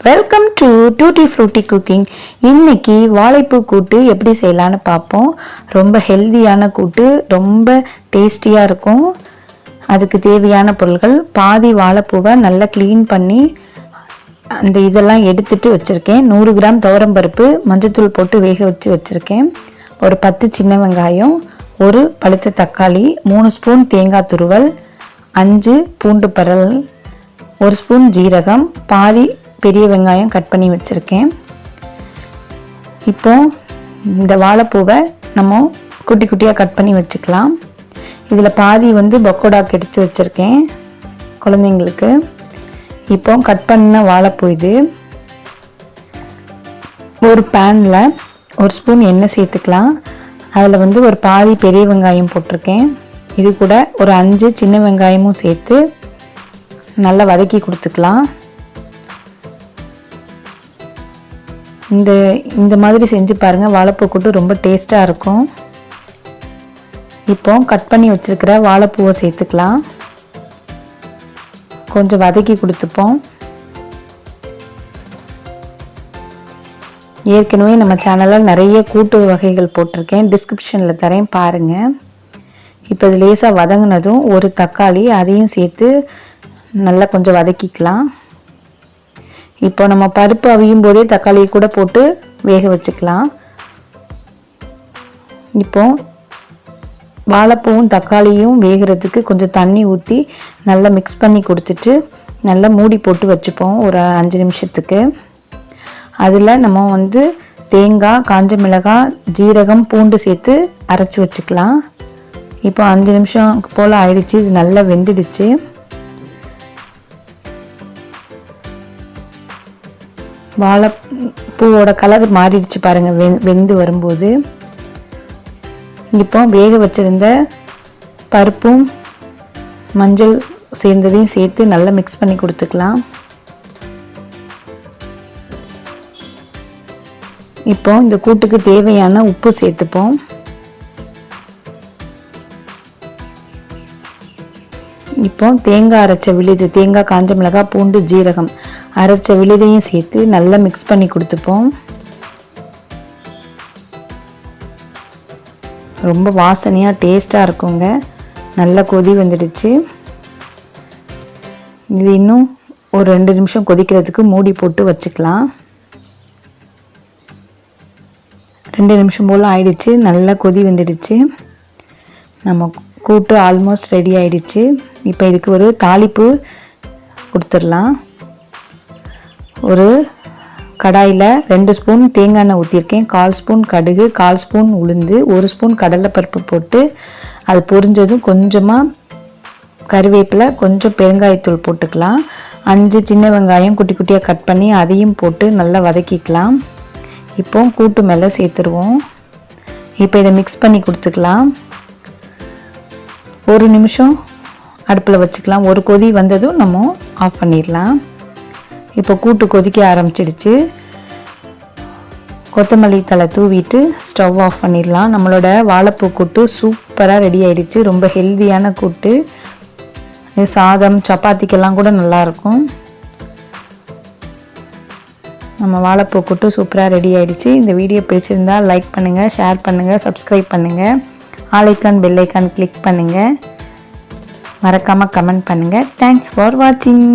Welcome to tutti frutti cooking. இன்னைக்கு வாழைப்பூ கூட்டு எப்படி செய்யலான்னு பார்ப்போம். ரொம்ப ஹெல்தியான கூட்டு, ரொம்ப டேஸ்டியாக இருக்கும். அதுக்கு தேவையான பொருட்கள்: பாதி வாழைப்பூவை நல்லா க்ளீன் பண்ணி அந்த இதெல்லாம் எடுத்துட்டு வச்சுருக்கேன். 100 கிராம் துவரம்பருப்பு மஞ்சத்தூள் போட்டு வேக வச்சு வச்சுருக்கேன். ஒரு 10 சின்ன வெங்காயம், ஒரு பழுத்த தக்காளி, 3 ஸ்பூன் தேங்காய் துருவல், 5 பூண்டு பரல், 1 ஸ்பூன் ஜீரகம், பாதி பெரிய வெங்காயம் கட் பண்ணி வச்சுருக்கேன். இப்போ இந்த வாழைப்பூவை நம்ம குட்டி குட்டியாக கட் பண்ணி வச்சுக்கலாம். இதில் பாதி பக்கோடாக்கு எடுத்து வச்சுருக்கேன் குழந்தைங்களுக்கு. இப்போ கட் பண்ண வாழைப்பூ இது. ஒரு பேனில் 1 ஸ்பூன் எண்ணெய் சேர்த்துக்கலாம். அதில் ஒரு பாதி பெரிய வெங்காயம் போட்டிருக்கேன். இது கூட ஒரு 5 சின்ன வெங்காயமும் சேர்த்து நல்லா வதக்கி கொடுத்துக்கலாம். இந்த மாதிரி செஞ்சு பாருங்கள், வாழைப்பூ கூட்டு ரொம்ப டேஸ்ட்டாக இருக்கும். இப்போ கட் பண்ணி வச்சுருக்கிற வாழைப்பூவை சேர்த்துக்கலாம். கொஞ்சம் வதக்கி கொடுத்துப்போம். ஏற்கனவே நம்ம சேனலில் நிறைய கூட்டு வகைகள் போட்டிருக்கேன், டிஸ்கிரிப்ஷனில் தரேன் பாருங்கள். இப்போ இது லேசாக வதங்கினதும் ஒரு தக்காளி அதையும் சேர்த்து நல்லா கொஞ்சம் வதக்கிக்கலாம். இப்போ நம்ம பருப்பு அவியும் போதே தக்காளியை கூட போட்டு வேக வச்சுக்கலாம். இப்போ வாழைப்பூவும் தக்காளியும் வேகிறதுக்கு கொஞ்சம் தண்ணி ஊற்றி நல்லா மிக்ஸ் பண்ணி கொடுத்துட்டு நல்லா மூடி போட்டு வச்சுப்போம் ஒரு 5 நிமிஷத்துக்கு. அதில் நம்ம தேங்காய், காஞ்ச மிளகாய், ஜீரகம், பூண்டு சேர்த்து அரைச்சி வச்சுக்கலாம். இப்போ 5 நிமிஷம் போல் ஆயிடுச்சு. இது நல்லா வெந்துடுச்சு. வாழைப்பூவோட கலர் மாறிடுச்சு பாருங்கள் வெந்து வரும்போது. இப்போ வேக வச்சுருந்த பருப்பும் மஞ்சள் சேர்ந்ததையும் சேர்த்து நல்லா மிக்ஸ் பண்ணி கொடுத்துக்கலாம். இப்போ இந்த கூட்டுக்கு தேவையான உப்பு சேர்த்துப்போம். இப்போ தேங்காய் அரைச்ச விழுது, தேங்காய், காஞ்ச மிளகாய், பூண்டு, ஜீரகம் அரைச்ச விழுதையும் சேர்த்து நல்லா மிக்ஸ் பண்ணி கொடுத்துப்போம். ரொம்ப வாசனையாக டேஸ்ட்டாக இருக்குங்க. நல்லா கொதி வந்துடுச்சு. இது இன்னும் ஒரு 2 நிமிஷம் கொதிக்கிறதுக்கு மூடி போட்டு வச்சுக்கலாம். 2 நிமிஷம் போல் ஆயிடுச்சு. நல்லா கொதி வந்துடுச்சு. நம்ம கூட்டு ஆல்மோஸ்ட் ரெடி ஆயிடுச்சு. இப்போ இதுக்கு ஒரு தாளிப்பு கொடுத்துடலாம். ஒரு கடாயில் 2 ஸ்பூன் தேங்காய் எண்ணெய் ஊற்றிருக்கேன். 1/4 ஸ்பூன் கடுகு, 1/4 ஸ்பூன் உளுந்து, 1 ஸ்பூன் கடலைப்பருப்பு போட்டு அது பொரிஞ்சதும் கொஞ்சமாக கருவேப்பிலை, கொஞ்சம் பெருங்காயத்தூள் போட்டுக்கலாம். 5 சின்ன வெங்காயம் குட்டி குட்டியாக கட் பண்ணி அதையும் போட்டு நல்லா வதக்கிக்கலாம். இப்போ கூட்டு மேலே சேர்த்துருவோம். இப்போ இதை மிக்ஸ் பண்ணி கொடுத்துக்கலாம். 1 நிமிஷம் அடுப்பில் வச்சுக்கலாம். ஒரு கொதி வந்ததும் நம்ம ஆஃப் பண்ணிடலாம். இப்போ கூட்டு கொதிக்க ஆரம்பிச்சிடுச்சு. கொத்தமல்லி தழை தூவிட்டு ஸ்டவ் ஆஃப் பண்ணிடலாம். நம்மளோட வாழைப்பூ கூட்டு சூப்பராக ரெடி ஆகிடுச்சு. ரொம்ப ஹெல்தியான கூட்டு. இது சாதம், சப்பாத்திக்கெல்லாம் கூட நல்லாயிருக்கும். நம்ம வாழைப்பூ கூட்டு சூப்பராக ரெடி ஆகிடுச்சு. இந்த வீடியோ பிடிச்சிருந்தால் லைக் பண்ணுங்கள், ஷேர் பண்ணுங்கள், சப்ஸ்கிரைப் பண்ணுங்கள், all icon bell icon click பண்ணுங்கள், மறக்காமல் கமெண்ட் பண்ணுங்கள். தேங்க்ஸ் ஃபார் வாட்சிங்.